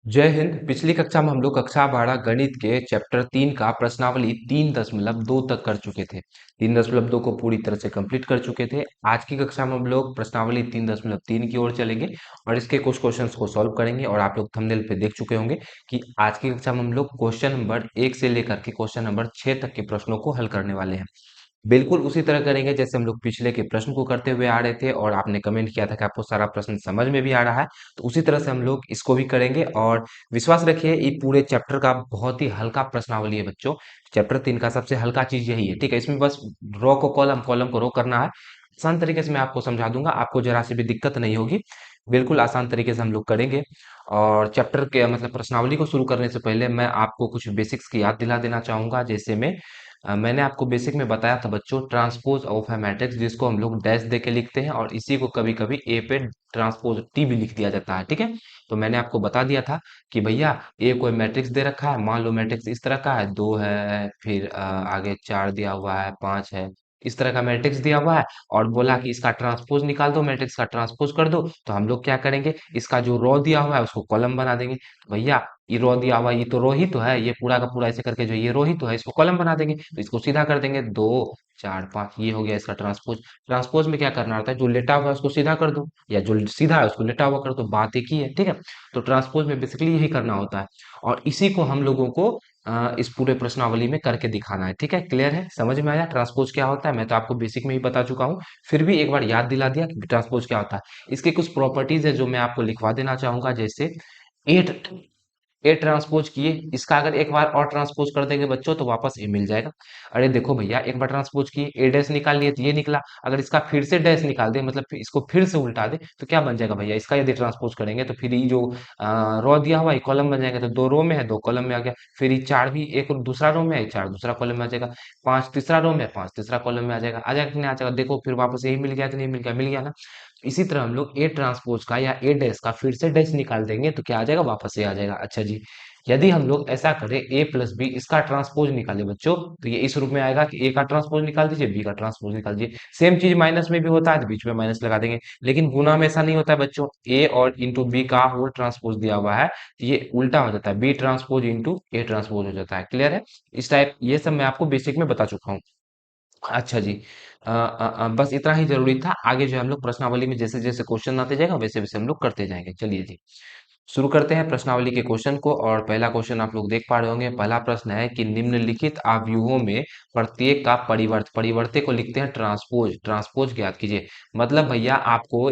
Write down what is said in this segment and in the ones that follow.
जय हिंद। पिछली कक्षा में हम लोग कक्षा 12 गणित के चैप्टर 3 का प्रश्नावली 3.2 तक कर चुके थे। 3.2 को पूरी तरह से कंप्लीट कर चुके थे। आज की कक्षा में हम लोग प्रश्नावली 3.3 की ओर चलेंगे और इसके कुछ क्वेश्चंस को सॉल्व करेंगे। और आप लोग थंबनेल पे देख चुके होंगे कि आज की कक्षा में हम लोग क्वेश्चन नंबर 1 से लेकर के क्वेश्चन नंबर 6 तक के प्रश्नों को हल करने वाले हैं। बिल्कुल उसी तरह करेंगे जैसे हम लोग पिछले के प्रश्न को करते हुए आ रहे थे, और आपने कमेंट किया था कि आपको सारा प्रश्न समझ में भी आ रहा है। तो उसी तरह से हम लोग इसको भी करेंगे, और विश्वास रखिए ये पूरे चैप्टर का बहुत ही हल्का प्रश्नावली है बच्चों। चैप्टर 3 का सबसे हल्का चीज यही है, ठीक है। इसमें बस रो को कॉलम, कॉलम को रो करना है। आसान तरीके से मैं आपको समझा दूंगा, आपको जरा सी भी दिक्कत नहीं होगी। बिल्कुल आसान तरीके से हम लोग करेंगे। और चैप्टर के मतलब प्रश्नावली को शुरू करने से पहले मैं आपको कुछ बेसिक्स की याद दिला देना चाहूंगा। जैसे मैंने आपको बेसिक में बताया था बच्चों, ट्रांसपोज ऑफ है मैट्रिक्स, जिसको हम लोग डैश दे के लिखते हैं, और इसी को कभी कभी ए पे ट्रांसपोज टी भी लिख दिया जाता है, ठीक है। तो मैंने आपको बता दिया था कि भैया ए कोई मैट्रिक्स दे रखा है, मान लो मैट्रिक्स इस तरह का है, दो है, फिर आगे चार दिया हुआ है, पांच है, इस तरह का मैट्रिक्स दिया हुआ है। और बोला कि इसका ट्रांसपोज निकाल दो, मैट्रिक्स का ट्रांसपोज कर दो। तो हम लोग क्या करेंगे, इसका जो रो दिया हुआ है उसको कॉलम बना देंगे। तो भैया ये रो दिया हुआ है, ये तो रो ही तो है, ये पूरा का पूरा ऐसे करके जो ये रो ही तो है, इसको कॉलम बना देंगे। तो इसको सीधा कर देंगे, दो चार पांच, ये हो गया इसका ट्रांसपोज। ट्रांसपोज में क्या करना होता है, जो लेटा हुआ है उसको सीधा कर दो, या जो सीधा है उसको लेटा हुआ कर दो, बात एक ही है, ठीक है। तो ट्रांसपोज में बेसिकली यही करना होता है, और इसी को हम लोगों को इस पूरे प्रश्नावली में करके दिखाना है, ठीक है। क्लियर है, समझ में आया ट्रांसपोज क्या होता है? मैं तो आपको बेसिक में ही बता चुका हूँ, फिर भी एक बार याद दिला दिया कि ट्रांसपोज क्या होता है। इसके कुछ प्रॉपर्टीज है जो मैं आपको लिखवा देना चाहूंगा। जैसे एट ए ट्रांसपोज किए, इसका अगर एक बार और ट्रांसपोज कर देंगे बच्चों तो वापस ए मिल जाएगा। अरे देखो भैया, एक बार ट्रांसपोज किए, ए डैश निकाल लिए तो ये निकला। अगर इसका फिर से डैश निकाल दे, मतलब फिर इसको फिर से उल्टा दे, तो क्या बन जाएगा भैया, इसका यदि ट्रांसपोज करेंगे तो फिर ये जो रो दिया हुआ है कॉलम बन जाएगा। तो दो रो में है, दो कॉलम में आ गया। फिर ये चार भी एक दूसरा रो में है, चार दूसरा कॉलम में आ जाएगा। पांच तीसरा रो में है, पांच तीसरा कॉलम में आ जाएगा। आ जाएगा कि नहीं आ जाएगा? देखो फिर वापस यही मिल गया कि नहीं मिल गया? मिल गया ना। इसी तरह हम लोग ए ट्रांसपोज का या ए डैश का फिर से डैश निकाल देंगे तो क्या आ जाएगा, वापस ये आ जाएगा। अच्छा जी, यदि हम लोग ऐसा करें ए प्लस बी, इसका ट्रांसपोज निकाले बच्चों, तो ये इस रूप में आएगा कि ए का ट्रांसपोज निकाल दीजिए, बी का ट्रांसपोज निकाल दीजिए। सेम चीज माइनस में भी होता है तो बीच में माइनस लगा देंगे, लेकिन गुना में ऐसा नहीं होता है बच्चों। ए और इंटू बी का होल ट्रांसपोज दिया हुआ है, तो ये उल्टा हो जाता है, B transpose into A transpose हो जाता है। क्लियर है? इस टाइप ये सब मैं आपको बेसिक में बता चुका हूँ। अच्छा जी, बस इतना ही जरूरी था। आगे जो है हम लोग प्रश्नावली में जैसे जैसे क्वेश्चन आते जाएगा वैसे वैसे हम लोग करते जाएंगे। चलिए जी, शुरू करते हैं प्रश्नावली के क्वेश्चन को। और पहला क्वेश्चन आप लोग देख पा रहे होंगे। पहला प्रश्न है कि निम्नलिखित आव्यूहों में प्रत्येक का परिवर्ते को लिखते हैं ट्रांसपोज, ट्रांसपोज ज्ञात कीजिए। मतलब भैया आपको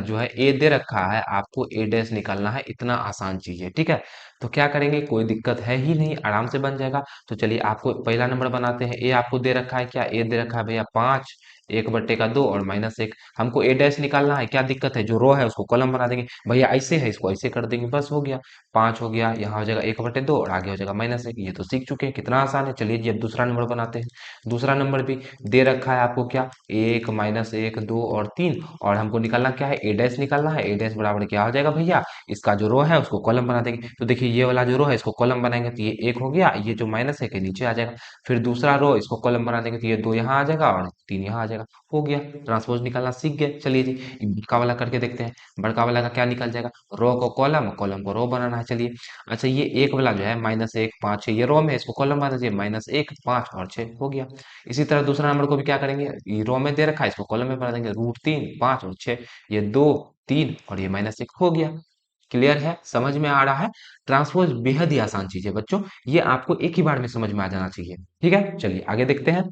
जो है ए दे रखा है, आपको ए डैश निकालना है, इतना आसान चीज है, ठीक है। तो क्या करेंगे, कोई दिक्कत है ही नहीं, आराम से बन जाएगा। तो चलिए आपको पहला नंबर बनाते हैं। ए आपको दे रखा है, क्या ए दे रखा है भैया, पांच, एक बट्टे का दो और माइनस एक। हमको ए डैश निकालना है, क्या दिक्कत है, जो रो है उसको कॉलम बना देंगे भैया, ऐसे है इसको ऐसे कर देंगे, बस हो गया। पांच हो गया, यहाँ हो जाएगा एक बटे दो और आगे हो जाएगा माइनस एक। ये तो सीख चुके हैं, कितना आसान है। चलिए जी अब दूसरा नंबर बनाते हैं। दूसरा नंबर भी दे रखा है आपको, क्या, एक माइनस एक दो और तीन, और हमको निकालना क्या है, ए डैश निकालना है। ए डैश बराबर क्या हो जाएगा भैया, इसका जो रो है उसको कॉलम बना देंगे। तो देखिए ये वाला जो रो है इसको कॉलम बनाएंगे तो ये एक हो गया, ये जो माइनस है के नीचे आ जाएगा। फिर दूसरा रो इसको कॉलम बना देंगे तो ये दो यहाँ आ जाएगा और तीन यहाँ आ जाएगा। हो गया, ट्रांसपोज निकालना सीख गए। चलिए जी बड़का वाला करके देखते हैं। बड़का वाला का क्या निकल जाएगा, रो को कॉलम, कॉलम को रो बनाना है। चलिए अच्छा, ये एक वाला जो है माइनस एक पाँच छः, ये रो में, इसको कॉलम बना दीजिए, माइनस एक पाँच और छः, हो गया। इसी तरह दूसरा नंबर को भी क्या करेंगे, ये रो में दे रखा है, इसको कॉलम में बना देंगे, रूट तीन पाँच और छः, ये दो तीन और ये माइनस एक, हो गया। क्लियर है, समझ में आ रहा है? ट्रांसपोज बेहद ही आसान चीज है बच्चों, ये आपको एक ही बार में समझ में आ जाना चाहिए, ठीक है। चलिए आगे देखते हैं।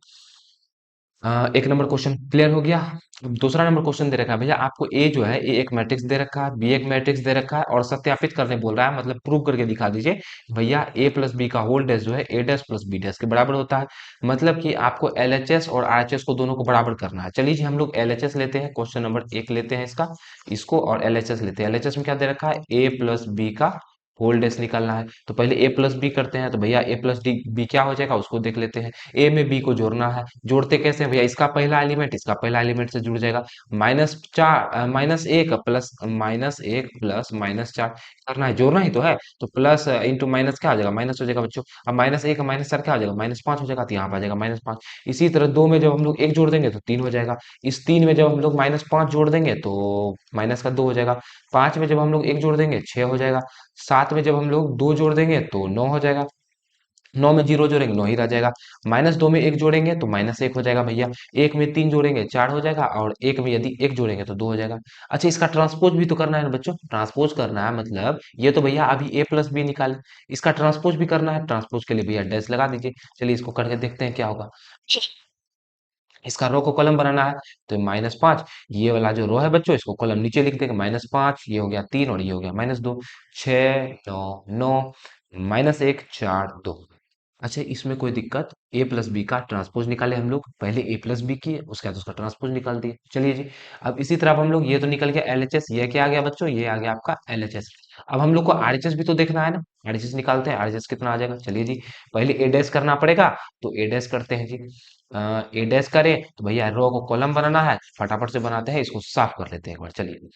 एक नंबर क्वेश्चन क्लियर हो गया। अब दूसरा नंबर क्वेश्चन दे रखा है भैया आपको, ए जो है, ए एक मैट्रिक्स दे रखा है, बी एक मैट्रिक्स दे रखा है, और सत्यापित करने बोल रहा है, मतलब प्रूव करके दिखा दीजिए भैया ए प्लस बी का होल डैश जो है ए डैश प्लस बी डैश के बराबर होता है। मतलब कि आपको एलएचएस और आरएचएस को दोनों को बराबर करना है। चलिए जी हम लोग एलएचएस लेते हैं, क्वेश्चन नंबर एक लेते हैं इसका, इसको, और एलएचएस लेते हैं। एलएचएस में क्या दे रखा है, ए प्लस बी का होल डैश निकालना है। तो पहले ए प्लस बी करते हैं, तो भैया ए प्लस डी बी क्या हो जाएगा उसको देख लेते हैं। ए में बी को जोड़ना है, जोड़ते कैसे हैं भैया, इसका पहला एलिमेंट इसका पहला एलिमेंट से जुड़ जाएगा। माइनस चार माइनस एक प्लस माइनस एक प्लस माइनस चार करना है, जोड़ना ही तो है। तो प्लस इंटू माइनस क्या आ जाएगा, माइनस हो जाएगा बच्चों। अब माइनस एक माइनस चार क्या हो जाएगा, माइनस पांच हो जाएगा, तो यहाँ पे आ जाएगा माइनस पांच। इसी तरह दो में जब हम लोग एक जोड़ देंगे तो तीन हो जाएगा। इस तीन में जब हम लोग माइनस पांच जोड़ देंगे तो माइनस का दो हो जाएगा। पांच में जब हम लोग एक जोड़ देंगे छह हो जाएगा। सात साथ में जब हम लोग दो जोड़ देंगे तो 9 हो जाएगा। 9 में जीरो जोड़ेंगे 9 ही रह जाएगा। -2 में एक जोड़ेंगे तो -1 हो जाएगा भैया। एक में 3 जोड़ेंगे 4 हो जाएगा, और एक में यदि एक जोड़ेंगे तो 2 हो जाएगा। अच्छा, इसका ट्रांसपोज भी तो करना है ना बच्चों, ट्रांसपोज करना है मतलब ये तो भैया अभी a प्लस बी निकाले, इसका ट्रांसपोज भी करना है। ट्रांसपोज के लिए भैया डैश लगा दीजिए। चलिए इसको करके देखते हैं क्या होगा। इसका रो को कॉलम बनाना है तो -5, ये वाला जो रो है बच्चों इसको कॉलम नीचे लिख देंगे। -5, ये हो गया 3 और ये हो गया -2, 6 9 9, -1 4 2। अच्छा, इसमें कोई दिक्कत, a प्लस बी का ट्रांसपोज निकाले हम लोग, पहले a प्लस बी किए उसके बाद उसका ट्रांसपोज निकाल दिए। चलिए जी, अब इसी तरह अब हम लोग, ये तो निकल गया LHS, ये क्या आ गया बच्चों, ये आ गया आपका LHS। अब हम लोग को RHS भी तो देखना है ना, RHS निकालते हैं। RHS कितना आ जाएगा, चलिए जी, पहले a डैश करना पड़ेगा, तो a डैश करते हैं जी। a डैश करें तो भैया रो को कॉलम बनाना है, फटाफट से बनाते हैं, इसको साफ कर लेते हैं एक बार। चलिए,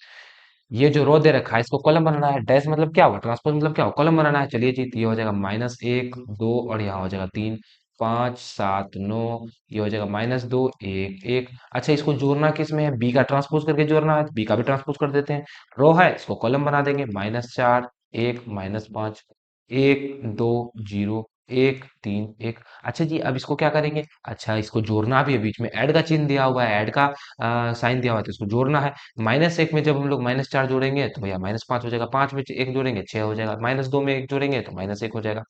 ये जो रो दे रखा है इसको कॉलम बनाना है। डैश मतलब क्या हुआ, ट्रांसपोज मतलब क्या हुआ, कॉलम बनाना है। चलिए जी, तो ये हो जाएगा -1 2 और यहाँ हो जाएगा 3 5 7 9, ये हो जाएगा -2 1 1। अच्छा, इसको जोड़ना किस में है, बी का ट्रांसपोज करके जोड़ना है, तो बी का भी ट्रांसपोज कर देते हैं। रो है इसको कॉलम बना देंगे, -4 1 -5 1 2 0 1 3 1। अच्छा जी, अब इसको क्या करेंगे, अच्छा इसको जोड़ना भी है, बीच में ऐड का चिन्ह दिया हुआ है, ऐड का साइन दिया हुआ है, तो इसको जोड़ना है। -1 में जब हम लोग -4 जोड़ेंगे तो भैया -5 हो जाएगा। 5 में एक जोड़ेंगे 6 हो जाएगा। -2 में एक जोड़ेंगे तो -1 हो जाएगा।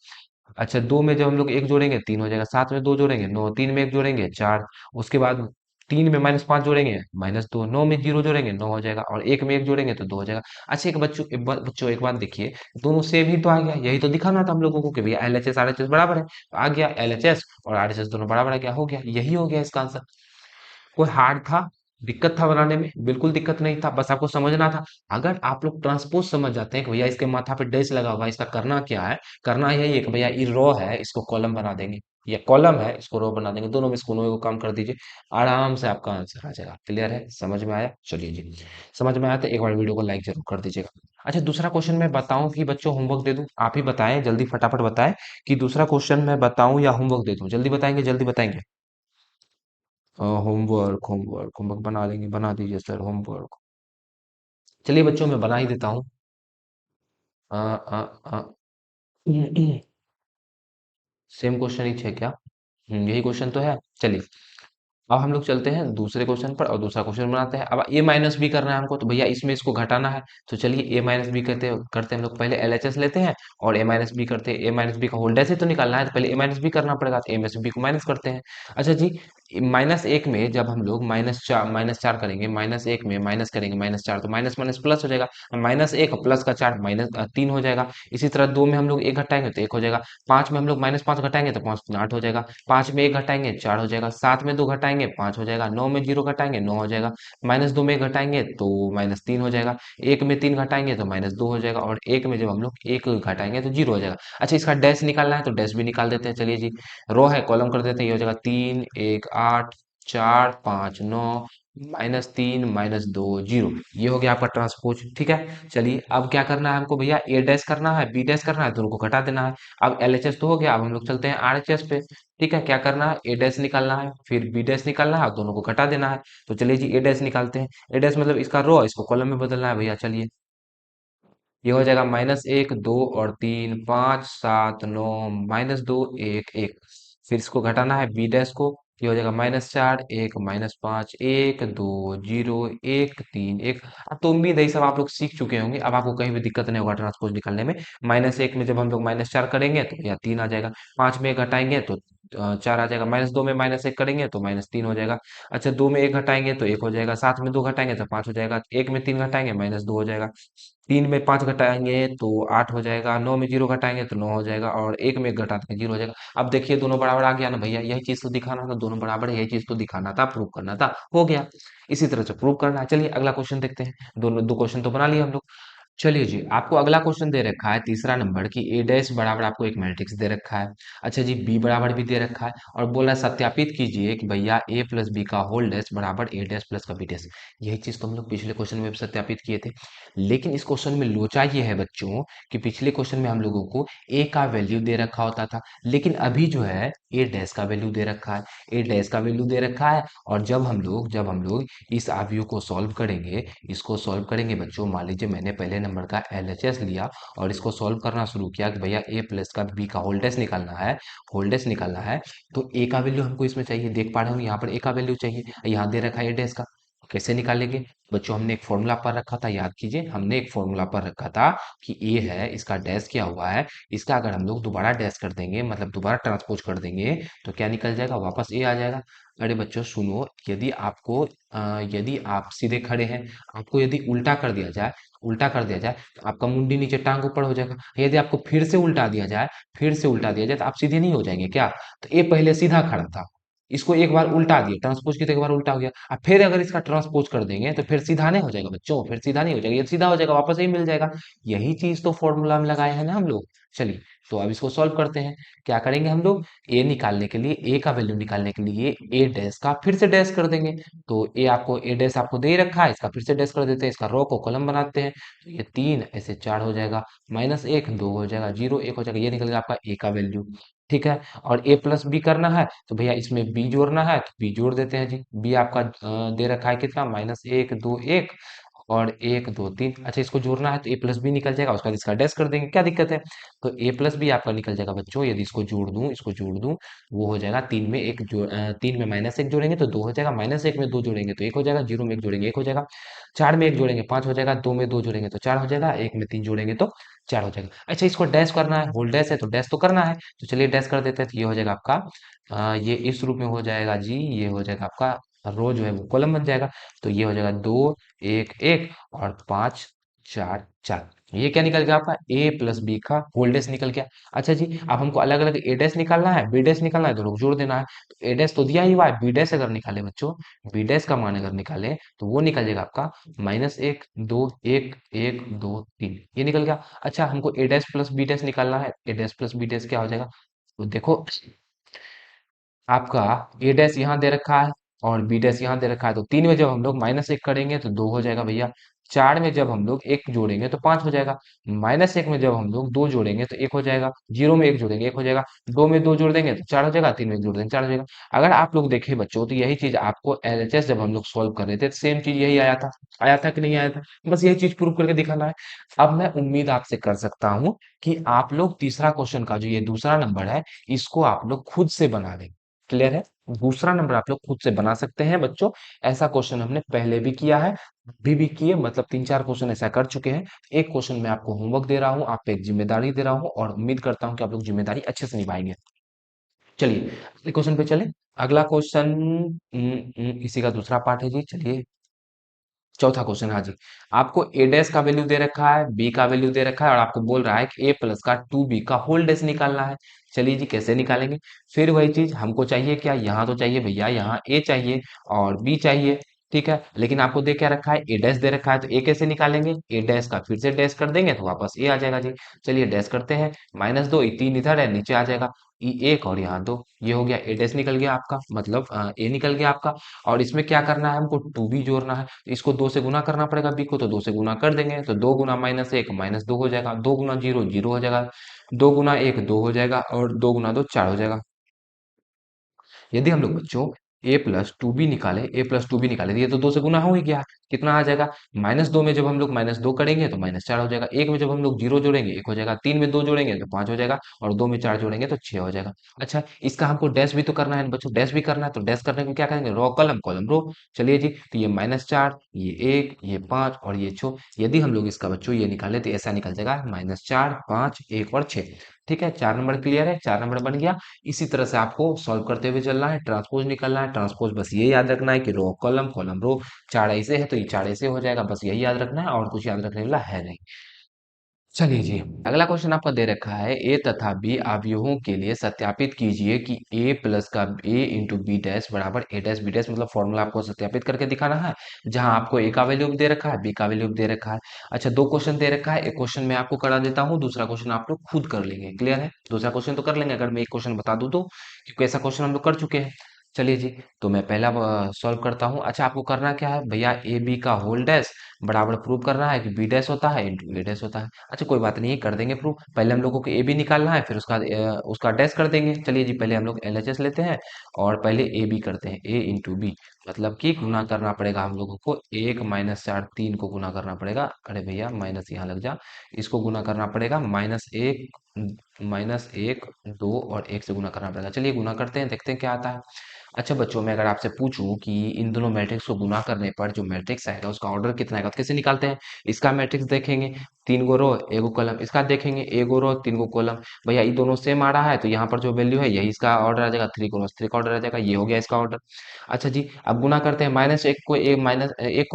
अच्छा, 2 में जब हम लोग एक जोड़ेंगे 3 हो जाएगा। 7 में 2 जोड़ेंगे 9, 3 में एक जोड़ेंगे 4, उसके बाद 3 में -5 जोड़ेंगे -2, 9 में 0 जोड़ेंगे 9 हो जाएगा, और 1 में एक जोड़ेंगे तो 2 हो जाएगा। अच्छा, बच्चों एक बात देखिए, दोनों सेम ही तो आ गया, यही तो दिखाना था हम लोगों को कि भैया LHS RHS बराबर है, तो आ गया LHS और RHS दोनों बराबर आ गया, हो गया, यही हो गया इसका आंसर। कोई हार्ड था, दिक्कत था बनाने में, बिल्कुल दिक्कत नहीं था, बस आपको समझना था। अगर आप लोग ट्रांसपोज समझ जाते हैं कि भैया इसके माथा पे डैश लगा हुआ है, इसका करना क्या है, करना यही है कि भैया ये रो है इसको कॉलम बना देंगे, ये कॉलम है इसको रो बना देंगे, दोनों में से कोनो को काम कर दीजिए, आराम से आपका आंसर आ जाएगा। क्लियर है, समझ में आया, चलिए जी, समझ में आया तो एक बार वीडियो को लाइक जरूर कर दीजिएगा। अच्छा, दूसरा क्वेश्चन मैं बताऊं कि बच्चों होमवर्क दे दूं, आप ही बताएं, जल्दी फटाफट बताएं कि दूसरा क्वेश्चन मैं बताऊं या होमवर्क दे दूं, जल्दी बताएंगे, जल्दी बताएंगे। होमवर्क होमवर्क होमवर्क बना लेंगे, बना दीजिए सर होमवर्क। चलिए बच्चों, मैं बना ही देता हूँ। आ, आ, आ, सेम क्वेश्चन ही है क्या, यही क्वेश्चन तो है। चलिए, अब हम लोग चलते हैं दूसरे क्वेश्चन पर और दूसरा क्वेश्चन बनाते हैं। अब ए माइनस बी करना है हमको, तो भैया इसमें इसको घटाना है, तो चलिए ए माइनस बी करते करते हैं हम लोग, पहले LHS लेते हैं और ए माइनस बी करते हैं। ए माइनस बी का होल्डर से तो निकालना है, तो पहले ए माइनस बी करना पड़ेगा, तो ए माइनस बी को माइनस करते हैं। अच्छा जी, -1 में जब हम लोग -4 करेंगे, -1 में माइनस करेंगे -4, तो माइनस माइनस प्लस हो जाएगा, -1 प्लस का 4 -3 हो जाएगा। इसी तरह 2 में हम लोग 1 घटाएंगे तो 1 हो जाएगा। 5 में हम लोग -5 घटाएंगे तो 5 8 हो जाएगा। 5 में 1 घटाएंगे 4 हो जाएगा। 7 में 2 घटाएंगे 5 हो जाएगा। 9 में 0 घटाएंगे 9 हो जाएगा। -2 में 1 घटाएंगे तो -3 हो जाएगा। 1 में 3 घटाएंगे तो -2 हो जाएगा, और 1 में जब हम लोग 1 घटाएंगे तो 0 हो जाएगा। अच्छा, इसका डैश निकालना है तो डैश भी निकाल देते हैं। चलिए जी, रो है कॉलम कर देते हैं, ये हो जाएगा 3 1 8 4 5 9 -3 -2 0। ये हो गया आपका ट्रांसपोज, ठीक है। चलिए, अब क्या करना है हमको भैया, ए डैश करना है बी डैश करना है, दोनों को घटा देना है। अब LHS तो हो गया, अब हम लोग चलते हैं RHS पे। ठीक है, क्या करना है, ए डैश निकालना है, फिर बी डैश निकालना है और दोनों को घटा देना है। तो चलिए जी, ए डैश निकालते हैं। ए डैश मतलब इसका रो, इसको कॉलम में बदलना है भैया। चलिए, ये हो जाएगा -1 2 और 3 5 7 9 -2 1 1। फिर इसको घटाना है बी डैश को, ये हो जाएगा -4 1 -5 1 2 0 1 3 1। अब तो उम्मीद है ये सब आप लोग सीख चुके होंगे, अब आपको कहीं भी दिक्कत नहीं होगा ट्रांसपोज निकालने में। -1 में जब हम लोग -4 करेंगे तो या 3 आ जाएगा। 5 में 1 घटाएंगे तो 4 आ जाएगा। -2 में -1 करेंगे तो -3 हो जाएगा। अच्छा, 2 में 1 घटाएंगे तो 1 हो जाएगा। 7 में 2 घटाएंगे तो 5 हो जाएगा। 1 में 3 घटाएंगे -2 हो जाएगा। 3 में 5 घटाएंगे तो 8 हो जाएगा। 9 में 0 घटाएंगे तो 9 हो जाएगा, और 1 में 1 घटा देंगे 0 हो जाएगा। अब देखिए, दोनों बराबर आ गया ना भैया, यही चीज तो दिखाना था, दोनों बराबर है, यही चीज तो दिखाना था, प्रूव करना था, हो गया। इसी तरह से प्रूव करना है। चलिए अगला क्वेश्चन देखते हैं, दोनों दो क्वेश्चन तो बना लिए हम लोग। चलिए जी, आपको अगला क्वेश्चन दे रखा है तीसरा नंबर की, ए डैश बराबर आपको एक मैट्रिक्स दे रखा है। अच्छा जी, बी बराबर भी दे रखा है, और बोला सत्यापित कीजिए कि भैया ए प्लस बी का होल डैश बराबर ए डैश प्लस का बी डैश। यही चीज तो हम लोग पिछले क्वेश्चन में भी सत्यापित किए थे, लेकिन इस क्वेश्चन में लोचा ये है बच्चों कि पिछले क्वेश्चन में हम लोगों को ए का वैल्यू दे रखा होता था, लेकिन अभी जो है ए डैश का वैल्यू दे रखा है, ए डैश का वैल्यू दे रखा है। और जब हम लोग इस अवयव को सॉल्व करेंगे, इसको सॉल्व करेंगे बच्चों, मान लीजिए मैंने पहले नंबर का एलएचएस लिया और इसको सॉल्व करना शुरू किया कि भैया ए प्लस का बी का होल डैश निकालना है, होल डैश निकालना है। तो ए का वैल्यू हमको इसमें चाहिए, देख पा रहे हो यहाँ पर ए का वैल्यू चाहिए, यहाँ दे रखा है ए डैश का। कैसे निकालेंगे बच्चों, हमने एक फॉर्मूला पर रखा था, याद कीजिए हमने एक फॉर्मूला पर रखा था कि ए है, इसका डैश क्या हुआ है, इसका अगर हम लोग दोबारा डैश कर देंगे मतलब दोबारा ट्रांसपोज कर देंगे तो क्या निकल जाएगा, वापस ए आ जाएगा। अरे बच्चों सुनो, यदि आपको यदि आप सीधे खड़े हैं, आपको यदि उल्टा कर दिया जाए, उल्टा कर दिया जाए तो आपका मुंडी नीचे टांग ऊपर हो जाएगा। यदि आपको फिर से उल्टा दिया जाए, फिर से उल्टा दिया जाए तो आप सीधे नहीं हो जाएंगे क्या। तो ये पहले सीधा खड़ा था, इसको एक बार उल्टा दिया, ट्रांसपोज की तो एक बार उल्टा हो गया, अब फिर अगर इसका ट्रांसपोज कर देंगे तो फिर सीधा नहीं हो जाएगा बच्चों, फिर सीधा नहीं हो जाएगा, ये सीधा हो जाएगा, वापस यही मिल जाएगा। यही चीज तो फॉर्मूला में लगाए हैं ना हम लोग। चलिए तो अब इसको सॉल्व करते हैं। क्या करेंगे हम लोग, ए निकालने के लिए, ए का वैल्यू निकालने के लिए ए डैश का फिर से डैश कर देंगे। तो ए आपको ए डैश आपको दे ही रखा है, इसका फिर से डैश कर देते हैं, इसका रो को कॉलम बनाते हैं। तो ये 3 ऐसे 4 हो जाएगा, माइनस 1 2 हो जाएगा, 0 1 हो जाएगा, ये निकल गया आपका ए का वैल्यू। ठीक है, और ए प्लस बी करना है तो भैया इसमें बी जोड़ना है तो बी जोड़ देते हैं जी। बी आपका दे रखा है कितना, माइनस 1 2 1 और 1 2 3। अच्छा इसको जोड़ना है तो ए प्लस बी निकल जाएगा, उसका इसका डैश कर देंगे, क्या दिक्कत है। तो ए प्लस बी आपका निकल जाएगा बच्चों, यदि इसको जोड़ दूं, इसको जोड़ दूं, वो हो जाएगा 3 में 1 3 में माइनस 1 जोड़ेंगे तो 2 हो जाएगा, माइनस 1 में 2 जोड़ेंगे तो 1 हो जाएगा, 0 में 1 जोड़ेंगे 1 हो जाएगा, 4 में 1 जोड़ेंगे 5 हो जाएगा, 2 में 2 जोड़ेंगे तो 4 हो जाएगा, 1 में 3 जोड़ेंगे तो 4 हो जाएगा। अच्छा इसको डैश करना है, होल डैश है तो डैश तो करना है, तो चलिए डैश कर देते हैं। तो ये हो जाएगा आपका ये इस रूप में हो जाएगा जी, ये हो जाएगा आपका रो जो है वो कॉलम बन जाएगा। तो ये हो जाएगा 2 1 1 और 5 4 4। ये क्या निकल गया आपका, ए प्लस बी का होल डैश निकल गया। अच्छा जी अब हमको अलग अलग ए डैश निकालना है, बी डैश निकालना है, दोनों को जोड़ देना है। तो ए डैश तो दिया ही हुआ है, बी डैश अगर निकाले बच्चों, बी डैश का मान अगर निकाले तो वो निकल जाएगा आपका माइनस 1 2 1 1 2 3, ये निकल गया। अच्छा हमको ए डैश प्लस बी डैश निकालना है, ए डैश प्लस बी डैश क्या हो जाएगा, तो देखो आपका ए डैश यहाँ दे रखा है और बी डैश यहाँ दे रखा है, तो 3 में जब हम लोग माइनस 1 करेंगे तो 2 हो जाएगा भैया, 4 में जब हम लोग 1 जोड़ेंगे तो 5 हो जाएगा, माइनस 1 में जब हम लोग 2 जोड़ेंगे तो 1 हो जाएगा, 0 में 1 जोड़ेंगे 1 हो जाएगा, 2 में 2 जोड़ देंगे तो 4 हो जाएगा, 3 में 1 जोड़ देंगे 4 हो जाएगा। अगर आप लोग देखें बच्चों तो यही चीज आपको एलएचएस जब हम लोग सॉल्व कर रहे थे सेम चीज यही आया था कि नहीं आया था, बस यही चीज प्रूव करके दिखाना है। अब मैं उम्मीद आपसे कर सकता हूँ कि आप लोग तीसरा क्वेश्चन का जो ये दूसरा नंबर है इसको आप लोग खुद से बना लेंगे। क्लियर है, दूसरा नंबर आप लोग खुद से बना सकते हैं बच्चों। ऐसा क्वेश्चन हमने पहले भी किया है, अभी भी किए, मतलब 3 4 क्वेश्चन ऐसा कर चुके हैं। एक क्वेश्चन मैं आपको होमवर्क दे रहा हूँ, आप पे एक जिम्मेदारी दे रहा हूँ और उम्मीद करता हूँ कि आप लोग जिम्मेदारी अच्छे से निभाएंगे। चलिए अगले क्वेश्चन पे चले। अगला क्वेश्चन इसी का दूसरा पार्ट है जी। चलिए चौथा क्वेश्चन, हाँ जी, आपको ए डैश का वैल्यू दे रखा है, बी का वैल्यू दे रखा है और आपको बोल रहा है कि ए प्लस का 2b का होल डैश निकालना है। चलिए जी कैसे निकालेंगे, फिर वही चीज हमको चाहिए, क्या यहाँ तो चाहिए भैया, यहाँ ए चाहिए और बी चाहिए। ठीक है, लेकिन आपको दे क्या रखा है, ए डैश दे रखा है, तो ए कैसे निकालेंगे, ए डैश का फिर से डैश कर देंगे तो वापस ए आ जाएगा जी। चलिए डैश करते हैं, माइनस 2 3 इधर है नीचे आ जाएगा, ई 1 और यहाँ 2, ये हो गया ए डैश निकल गया आपका, मतलब ए निकल गया आपका। और इसमें क्या करना है हमको, 2b जोड़ना है, तो इसको 2 से गुना करना पड़ेगा बी को, तो 2 से गुना कर देंगे तो 2 गुना माइनस 1 माइनस 2 हो जाएगा, 2 गुना 0 0 हो जाएगा, 2 गुना 1 2 हो जाएगा और 2 गुना 2 4 हो जाएगा। यदि हम लोग बच्चों ए प्लस टू बी निकाले, ए प्लस टू बी निकाले तो ये तो 2 से गुना हो ही गया, कितना आ जाएगा, माइनस 2 में जब हम लोग माइनस 2 करेंगे तो माइनस 4 हो जाएगा, 1 में जब हम लोग 0 जोड़ेंगे 1 हो जाएगा, 3 में 2 जोड़ेंगे तो 5 हो जाएगा और 2 में 4 जोड़ेंगे तो 6 हो जाएगा। अच्छा इसका हमको डैश भी तो करना है बच्चों, डैश भी करना है, तो डैश करने को क्या करेंगे, रो कॉलम कॉलम रो। चलिए जी, तो ये -4 ये 1 ये 5 और ये 6, यदि हम लोग इसका बच्चों ये निकाले तो ऐसा निकल जाएगा -4 5 1 और 6। ठीक है, 4 नंबर क्लियर है, 4 नंबर बन गया। इसी तरह से आपको सॉल्व करते हुए चलना है, ट्रांसपोज निकालना है, ट्रांसपोज बस ये याद रखना है कि रो कॉलम कॉलम रो, 4 ऐसे है तो ये 4 ऐसे हो जाएगा, बस यही याद रखना है और कुछ याद रखने वाला है नहीं। चलिए जी, अगला क्वेश्चन आपका दे रखा है, ए तथा बी अवयवों के लिए सत्यापित कीजिए कि ए प्लस का ए इंटू बी डैश बराबर ए डैश बी डैश, मतलब फॉर्मूला आपको सत्यापित करके दिखाना है, जहां आपको ए का वैल्यू भी दे रखा है, बी का वैल्यू भी दे रखा है। अच्छा दो क्वेश्चन दे रखा है, एक क्वेश्चन मैं आपको करा देता हूँ, दूसरा क्वेश्चन आप लोग खुद कर लेंगे। क्लियर है, दूसरा क्वेश्चन तो कर लेंगे अगर मैं एक क्वेश्चन बता दूं तो, क्योंकि ऐसा क्वेश्चन हम लोग कर चुके हैं। चलिए जी, तो मैं पहला सॉल्व करता हूँ। अच्छा, आपको करना क्या है भैया, ए बी का होल डैश बराबर प्रूव करना है कि बी डैश होता है इंटू ए डैश होता है। अच्छा, कोई बात नहीं, कर देंगे प्रूव। पहले हम लोगों को ए बी निकालना है, फिर उसका डैश कर देंगे। चलिए जी, पहले हम लोग एलएचएस लेते हैं और पहले ए बी करते हैं, ए इंटू बी। मतलब कि गुना करना पड़ेगा हम लोगों को, 1 - 4 3 को गुना करना पड़ेगा। अरे भैया माइनस यहाँ लग जा, इसको गुना करना पड़ेगा -1 2 और 1 से गुना करना पड़ेगा। चलिए गुना करते हैं, देखते हैं क्या आता है। अच्छा बच्चों, मैं अगर आपसे पूछूं कि इन दोनों मैट्रिक्स को गुना करने पर जो मैट्रिक्स आएगा उसका ऑर्डर कितना आएगा, तो कैसे निकालते हैं। इसका मैट्रिक्स देखेंगे, 3 गो रो 1 गो कॉलम, इसका देखेंगे 1 गो रो 3 गो कॉलम। भैया ये दोनों सेम आ रहा है तो यहाँ पर जो वैल्यू है यही इसका ऑर्डर आ जाएगा, 3 क्रॉस 3 का ऑर्डर आ जाएगा, ये हो गया इसका ऑर्डर। अच्छा जी, अब गुना करते हैं, -1 को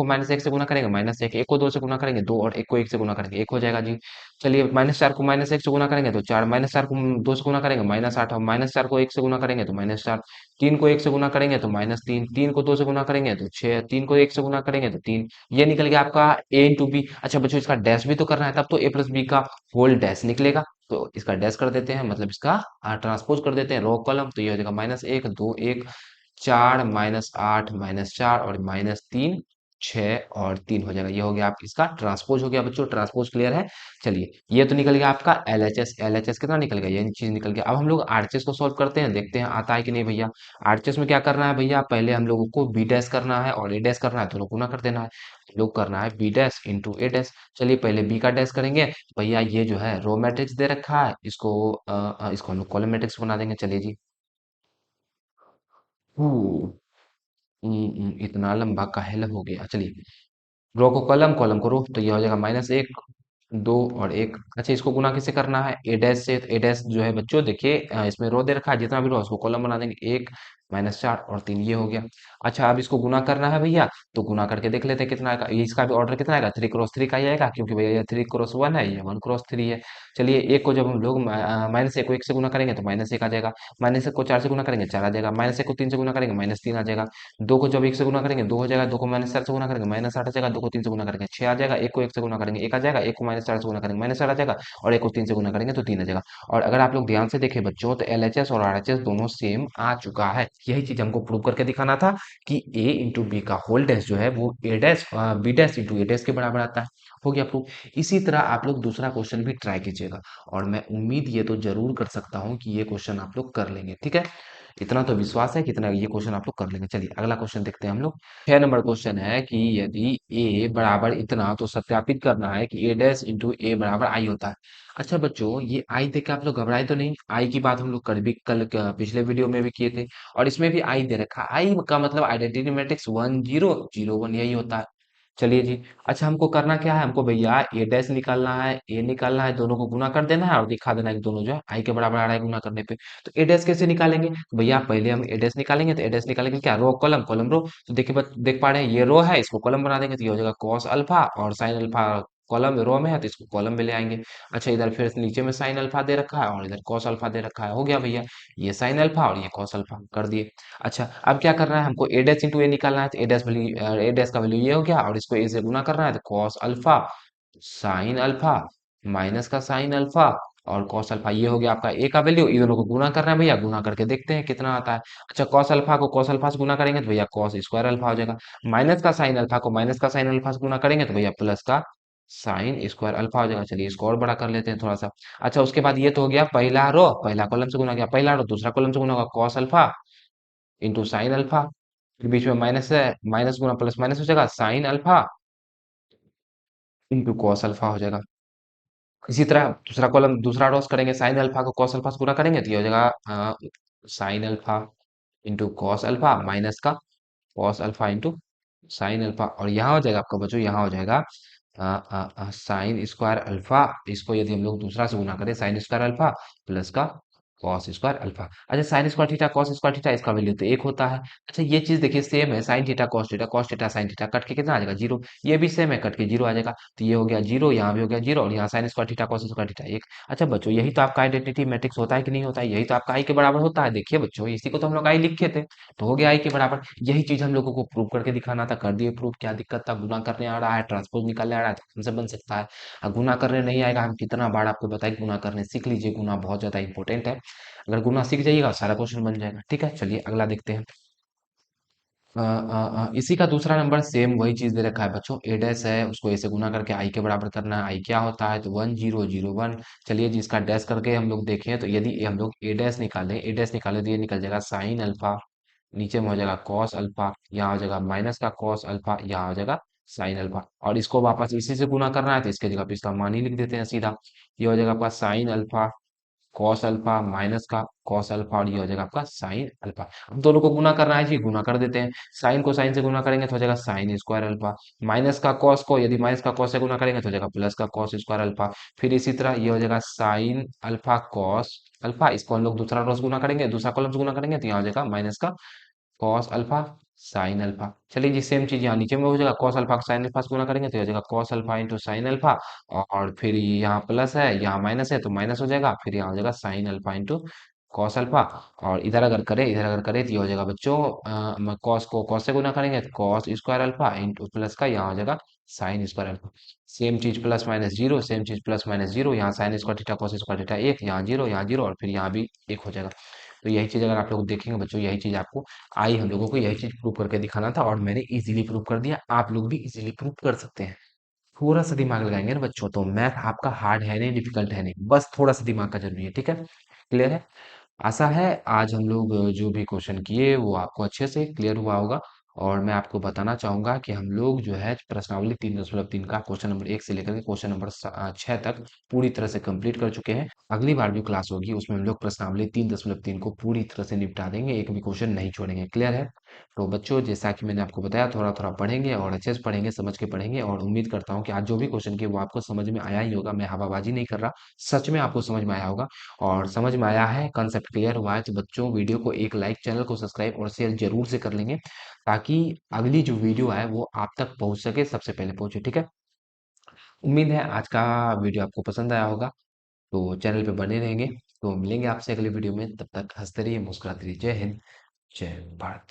-1 से गुना करेंगे -1, 1 को 2 से गुना करेंगे 2, और 1 को 1 से गुना करेंगे 1 हो जाएगा जी। चलिए, -4 को -1 से गुना करेंगे तो 4, -4 को 2 से गुना करेंगे -8, और -4 को 1 से गुना करेंगे तो -4, 3 को 1 से गुना करेंगे तो -3, 3 को 2 से गुना करेंगे तो 6, 3 को 1 से गुना करेंगे तो 3। ये निकल गया आपका ए इंटू बी। अच्छा बच्चों, इसका डैश भी तो करना है, तब तो ए प्लस बी का होल डैश निकलेगा। तो इसका डैश कर देते हैं, मतलब इसका ट्रांसपोज कर देते हैं रो कॉलम, तो ये हो जाएगा -1 2 1 4 -8 -4 और -3 6 और 3 हो जाएगा। ये हो गया आप इसका ट्रांसपोज हो गया बच्चों, ट्रांसपोज क्लियर है। चलिए, ये तो निकल गया आपका एलएचएस। एलएचएस कितना निकल गया, ये चीज निकल गया। अब हम लोग आरएचएस को सॉल्व करते हैं, देखते हैं आता है कि नहीं भैया। आरएचएस में क्या करना है भैया, पहले हम लोगों को बी डैश करना है और ए डैश करना है, दोनों गुना कर देना है। हम लोग करना है बी डैश इंटू ए डैश। चलिए पहले बी का डैश करेंगे। भैया ये जो है रो मैट्रिक्स दे रखा है, इसको हम लोग कॉलम मैट्रिक्स बना देंगे। चलिए जी। इतना लंबा काहे हो गया। चलिए, रो को कॉलम, कॉलम को रो, तो ये हो जाएगा -1 2 और 1। अच्छा, इसको गुना किसे करना है, ए डैश से। ए डैश जो है बच्चों देखिए, इसमें रो दे रखा है, जितना भी रो है उसको कॉलम बना देंगे, 1 -4 और 3, ये हो गया। अच्छा, अब इसको गुना करना है भैया, तो गुना करके देख लेते हैं कितना आएगा। ये इसका भी ऑर्डर कितना आएगा, 3 क्रॉस 3 का ही आएगा, क्योंकि भैया ये 3 क्रॉस 1 है, ये 1 क्रॉस 3 है। चलिए, एक को जब हम लोग -1 को 1 से गुना करेंगे तो -1 आ जाएगा, -1 को 4 से गुना करेंगे 4 आ जाएगा, -1 को 3 से गुना करेंगे -3 आ जाएगा, 2 को जब 1 से गुना करेंगे 2 हो जाएगा, 2 को -4 से गुना करेंगे -8 आ जाएगा, 2 को 3 से गुना करेंगे 6 आ जाएगा, 1 को 1 से गुना करेंगे 1 आ जाएगा, 1 को -4 से गुना करेंगे -4 आ जाएगा, और 1 को 3 से गुना करेंगे तो 3 आ जाएगा। और अगर आप लोग ध्यान से देखें बच्चों, तो एलएचएस और आरएचएस दोनों सेम आ चुका है। यही चीज हमको प्रूव करके दिखाना था कि ए इंटू बी का होल डैश जो है वो ए डैश बी डैश इंटू ए डैश के बराबर आता है। हो गया प्रूव। इसी तरह आप लोग दूसरा क्वेश्चन भी ट्राई कीजिएगा, और मैं उम्मीद ये तो जरूर कर सकता हूँ कि ये क्वेश्चन आप लोग कर लेंगे, ठीक है। इतना तो विश्वास है कि इतना ये क्वेश्चन आप लोग कर लेंगे। चलिए अगला क्वेश्चन देखते हैं हम लोग। 6 नंबर क्वेश्चन है कि यदि ए बराबर इतना, तो सत्यापित करना है कि ए डैश इंटू ए बराबर आई होता है। अच्छा बच्चों, ये आई देख के आप लोग घबराए तो नहीं, आई की बात हम लोग पिछले वीडियो में भी किए थे, और इसमें भी आई दे रखा है। आई का मतलब आइडेंटिटी मैट्रिक्स 1 0 0 1 यही होता है। चलिए जी। अच्छा, हमको करना क्या है, हमको भैया ए डैश निकालना है, ए निकालना है, दोनों को गुना कर देना है और दिखा देना है कि दोनों जो है आई के बराबर आ रहा है गुना करने पे। तो ए डैश कैसे निकालेंगे, तो भैया पहले हम ए डैश निकालेंगे, तो ए डैश निकालेंगे क्या, रो कॉलम, कॉलम रो। तो देखिए देख पा रहे हैं ये रो है, इसको कॉलम बना देंगे, तो ये हो जाएगा कॉस अल्फा, और साइन अल्फा कॉलम रो में है तो इसको कॉलम में ले आएंगे। अच्छा, इधर फिर नीचे में साइन अल्फा दे रखा है और इधर कॉस अल्फा दे रखा है। हो गया भैया, ये साइन अल्फा और ये कॉस अल्फा कर दिए। अच्छा, अब क्या करना है, हमको ए डैश इंटू ए निकालना है, तो ए डैश का वैल्यू ये हो गया, और इसको ए से गुना करना है, तो cos alpha sine alpha minus का साइन अल्फा और कॉस अल्फा, ये हो गया आपका ए का वैल्यू। इन दोनों को गुना करना है भैया, गुना करके देखते हैं कितना आता है। अच्छा, कॉस अल्फा को कॉस अल्फा से गुना करेंगे तो भैया कॉस स्क्वायर अल्फा हो जाएगा, माइनस का साइन अल्फा को माइनस का साइन अल्फा से गुना करेंगे तो भैया प्लस का साइन स्क्वायर अल्फा हो जाएगा। चलिए इसको और बड़ा कर लेते हैं थोड़ा सा। अच्छा, उसके बाद ये तो हो गया पहला रो, पहला कॉलम से गुना, गया पहला रो, दूसरा कॉलम से गुना होगा cos alpha into sine alpha, फिर बीच में माइनस है, माइनस गुना प्लस माइनस हो जाएगा, sine alpha into cos alpha हो जाएगा। इसी तरह दूसरा कॉलम, दूसरा रोस करेंगे, साइन अल्फा को कॉस अल्फा से गुना करेंगे तो ये हो जाएगा sine alpha into cos alpha minus का cos alpha into sine alpha, और यहाँ हो जाएगा आपका बच्चों, यहाँ हो जाएगा साइन स्क्वायर अल्फा। इसको यदि हम लोग दूसरा से गुना करें, साइन स्क्वायर अल्फा प्लस का कॉस स्क्वायर अल्फा। अच्छा, sine square theta cos square theta, इसका वैल्यू तो 1 होता है। अच्छा, ये चीज देखिए सेम है, sine theta cos theta sine theta, cut के कितना आ जाएगा 0, ये भी सेम है, कट के 0 आ जाएगा। तो ये हो गया 0, यहाँ भी हो गया 0, और यहाँ sine square theta cos square theta 1। अच्छा बच्चों, यही तो आपका आइडेंटिटी मैट्रिक्स होता है कि नहीं होता है, यही तो आपका आई के बराबर होता है। देखिए बच्चों, इसी को तो हम लोग आई लिखे थे, तो हो गया आई के बराबर। यही चीज हम लोगों को प्रूव करके दिखाना था, कर दिए प्रूव। क्या दिक्कत था, गुना करने आ रहा है, ट्रांसपोज निकालने आ रहा है, तो हमसे बन सकता है। गुना करने नहीं आएगा, हम कितना बार आपको बताएं, गुना करने सीख लीजिए, गुना बहुत ज्यादा इंपॉर्टेंट है। अगर गुना सीख जाइएगा सारा क्वेश्चन बन जाएगा, ठीक है। चलिए अगला देखते हैं। इसी का दूसरा नंबर सेम वही चीज दे रखा है बच्चों, ए डैश है, उसको ए से गुना करके आई के बराबर करना है। आई क्या होता है, तो 1001। चलिए जी, इसका डैश करके हम लोग देखें तो यदि हम लोग ए डैश निकालें तो ये निकल जाएगा साइन अल्फा, नीचे में हो जाएगा कॉस अल्फा, यहाँ हो जाएगा माइनस का कॉस अल्फा, यहाँ हो जाएगा साइन अल्फा। और इसको वापस इसी से गुना करना है तो इसके जगह पे इसका मान ही लिख देते हैं सीधा। ये हो जाएगा आपका sine alpha cos alpha minus का कॉस अल्फा, और ये हो जाएगा आपका साइन अल्फा। अब दोनों को गुना करना है जी, गुना कर देते हैं। साइन को साइन से गुना करेंगे तो हो जाएगा साइन स्क्वायर अल्फा, माइनस का कॉस को यदि माइनस का कॉस से गुना करेंगे तो हो जाएगा प्लस का कॉस स्क्वायर अल्फा। फिर इसी तरह ये हो जाएगा साइन अल्फा कॉस अल्फा, इसको हम लोग दूसरा रो से गुना करेंगे, दूसरा कॉलम से गुना करेंगे तो यहाँ हो जाएगा माइनस का कॉस अल्फा साइन अल्फा। चलिए जी, सेम चीज यहाँ नीचे में हो जाएगा, कॉस अल्फा साइन अल्फा से गुना करेंगे तो हो जाएगा cos alpha into sine alpha. और फिर यहाँ प्लस है यहाँ माइनस है तो माइनस हो जाएगा, फिर यहाँ हो जाएगा sine alpha into cos alpha. और इधर अगर करें तो ये हो जाएगा बच्चों, कॉस को कॉस से गुना करेंगे तो cos square alpha into plus का यहाँ हो जाएगा साइन स्क्वायर अल्फा। सेम चीज प्लस माइनस जीरो, सेम चीज प्लस माइनस जीरो, यहाँ sine square theta cos square theta एक, यहाँ जीरो और फिर यहाँ भी एक हो जाएगा। तो यही चीज अगर आप लोग देखेंगे बच्चों, यही चीज आपको आई, हम लोगों को यही चीज प्रूव करके दिखाना था और मैंने इजीली प्रूव कर दिया, आप लोग भी इजीली प्रूव कर सकते हैं। थोड़ा सा दिमाग लगाएंगे ना बच्चों तो मैथ आपका हार्ड है नहीं, डिफिकल्ट है नहीं, बस थोड़ा सा दिमाग का जरूरी है, ठीक है। क्लियर है। आशा है आज हम लोग जो भी क्वेश्चन किए वो आपको अच्छे से क्लियर हुआ होगा। और मैं आपको बताना चाहूंगा कि हम लोग जो है प्रश्नावली 3.3 का क्वेश्चन नंबर 1 से लेकर के क्वेश्चन नंबर 6 तक पूरी तरह से कंप्लीट कर चुके हैं। अगली बार जो क्लास होगी उसमें हम लोग प्रश्नावली 3.3 को पूरी तरह से निपटा देंगे, एक भी क्वेश्चन नहीं छोड़ेंगे। क्लियर है। तो बच्चों जैसा कि मैंने आपको बताया, थोड़ा थोड़ा पढ़ेंगे और अच्छे से पढ़ेंगे, समझ के पढ़ेंगे, और उम्मीद करता हूँ कि आज जो भी क्वेश्चन किए वो आपको समझ में आया ही होगा। मैं हवाबाजी नहीं कर रहा, सच में आपको समझ में आया होगा। और समझ में आया है, कंसेप्ट क्लियर हुआ है तो बच्चों वीडियो को एक लाइक, चैनल को सब्सक्राइब और शेयर जरूर से कर लेंगे, ताकि अगली जो वीडियो है वो आप तक पहुंच सके, सबसे पहले पहुंचे, ठीक है। उम्मीद है आज का वीडियो आपको पसंद आया होगा, तो चैनल पे बने रहेंगे। तो मिलेंगे आपसे अगली वीडियो में, तब तक हंसते रहिए, मुस्कुराते रहिए। जय हिंद, जय भारत।